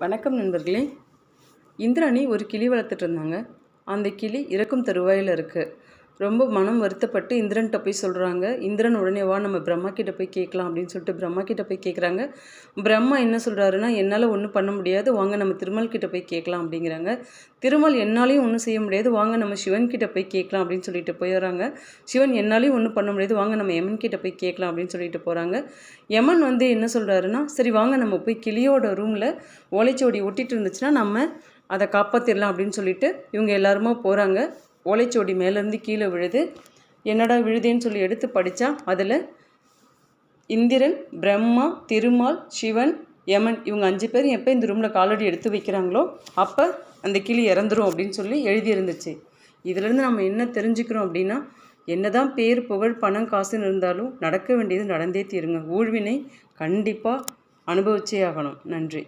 வணக்கம் நண்பர்களே. இந்திராணி ஒரு கிளி வளர்த்துட்டு இருந்தாங்க. அந்த கிளி இறக்கும் தருவாயில் இருக்குது. ரொம்ப மனம் வருத்தப்பட்டு இந்திரன்கிட்ட போய் சொல்கிறாங்க. இந்திரன் உடனே வா நம்ம பிரம்மா கிட்ட போய் கேட்கலாம் அப்படின்னு சொல்லிட்டு பிரம்மா கிட்ட போய் கேட்குறாங்க. பிரம்மா என்ன சொல்கிறாருன்னா, என்னால் ஒன்றும் பண்ண முடியாது, வாங்க நம்ம திருமல் கிட்ட போய் கேட்கலாம் அப்படிங்கிறாங்க. திருமல் என்னாலையும் ஒன்றும் செய்ய முடியாது, வாங்க நம்ம சிவன் கிட்ட போய் கேட்கலாம் அப்படின்னு சொல்லிட்டு போயிடுறாங்க. சிவன் என்னாலையும் ஒன்றும் பண்ண முடியாது, வாங்க நம்ம யமன் கிட்ட போய் கேட்கலாம் அப்படின்னு சொல்லிட்டு போகிறாங்க. யமன் என்ன சொல்கிறாருன்னா, சரி வாங்க நம்ம போய் கிளியோட ரூமில் ஓலைச்சுவடி ஒட்டிட்டு இருந்துச்சுன்னா நம்ம அதை காப்பாற்றிடலாம் அப்படின்னு சொல்லிட்டு இவங்க எல்லாருமா போகிறாங்க. ஓலைச்சுவடி மேலேருந்து கீழே விழுது. என்னடா விழுதேன்னு சொல்லி எடுத்து படித்தா அதில் இந்திரன், பிரம்மா, திருமால், சிவன், யமன் இவங்க 5 பேர் எப்போ இந்த ரூமில் காலடி எடுத்து வைக்கிறாங்களோ அப்போ அந்த கிளி இறந்துரும் அப்படின்னு சொல்லி எழுதியிருந்துச்சு. இதிலேருந்து நம்ம என்ன தெரிஞ்சுக்கிறோம் அப்படின்னா, என்னதான் பேர், புகழ், பணம், காசுன்னு இருந்தாலும் நடக்க வேண்டியது நடந்தே தீருங்க. ஊழ்வினை கண்டிப்பாக அனுபவிச்சே ஆகணும். நன்றி.